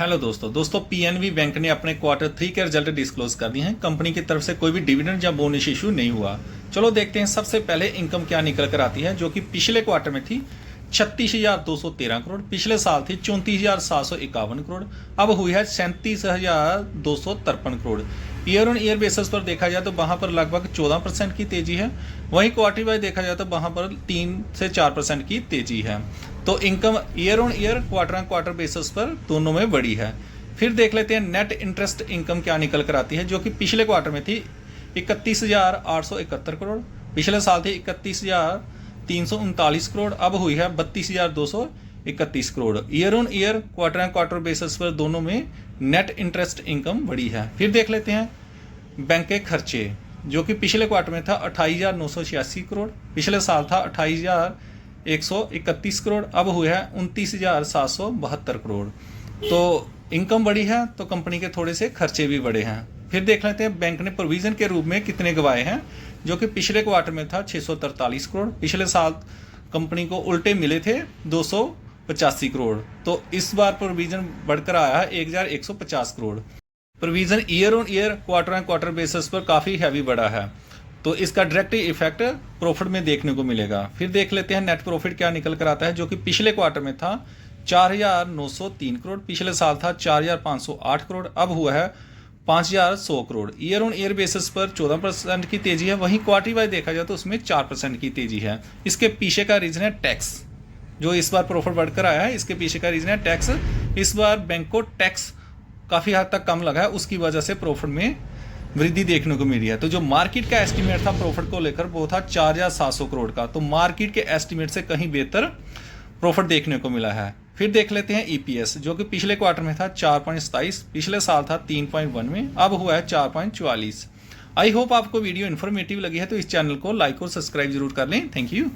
Hello दोस्तों PNB bank ने अपने क्वार्टर 3 के रिजल्ट डिस्क्लोज कर दिए हैं। कंपनी की तरफ से कोई भी डिविडेंड या बोनस इशू नहीं हुआ। चलो देखते हैं सबसे पहले इनकम क्या निकल कर आती है, जो कि पिछले क्वार्टर में थी 36,213 करोड़, पिछले साल थी 34,751 करोड़, अब हुई है 37,253 crore. Year on year basis पर देखा जाए तो वहां पर लगभग 14% की तेजी है। वहीं क्वार्टर वाइज देखा जाए तो वहां पर 3 से 4% की तेजी है। तो income year on year quarter on quarter basis पर दोनों में बढ़ी है। फिर देख लेते हैं नेट इंटरेस्ट इनकम क्या निकल कर आती है, जो कि पिछले क्वार्टर में थी 31,871 करोड़, पिछले साल थी 31,339 करोड़, अब हुई है 32,231 crore. Year on year quarter quarter basis पर दोनों में नेट इंटरेस्ट इनकम बढ़ी है। फिर देख लेते हैं बैंक के खर्चे, जो कि पिछले क्वार्टर में था 28,986 करोड़, पिछले साल था 28,131 करोड़, अब हुए है 29,772 करोड़। तो इनकम बढ़ी है तो कंपनी के थोड़े से खर्चे भी बढ़े हैं। फिर देख लेते हैं बैंक ने प्रोविजन के रूप में कितने गवाए हैं, जो कि पिछले क्वार्टर में था 643 करोड़, पिछले साल कंपनी को उल्टे मिले थे 285 करोड़। तो इस बार प्रोविजन बढ़कर आया है 1,150 crore. Provision year on year quarter on quarter basis पर काफ़ी हैवी बढ़ा है, तो इसका डायरेक्ट इफेक्ट प्रॉफिट में देखने को मिलेगा। फिर देख लेते हैं नेट प्रॉफिट क्या निकल कर आता है, जो कि पिछले क्वार्टर में था 4,903 करोड़, पिछले साल था 4,508 करोड़, अब हुआ है 5,100 crore. Year on year basis पर 14% की तेजी है। वहीं क्वार्टर वाइज देखा जाए तो उसमें 4% की तेजी है। इसके पीछे का रीजन है टैक्स, जो इस बार प्रॉफिट बढ़कर आया है, इसके पीछे का रीजन है टैक्स। इस बार बैंक को टैक्स काफ़ी हद तक कम लगा है, उसकी वजह से प्रॉफिट में वृद्धि देखने को मिली है। तो जो मार्केट का एस्टीमेट था प्रॉफिट को लेकर वो था 4,700 करोड़ का, तो मार्केट के एस्टीमेट से कहीं बेहतर प्रॉफिट देखने को मिला है। फिर देख लेते हैं ईपीएस, जो कि पिछले क्वार्टर में था 4.27, पिछले साल था 3.1 में, अब हुआ है 4.44। आई होप आपको वीडियो इन्फॉर्मेटिव लगी है, तो इस चैनल को लाइक और सब्सक्राइब जरूर कर लें। Thank you.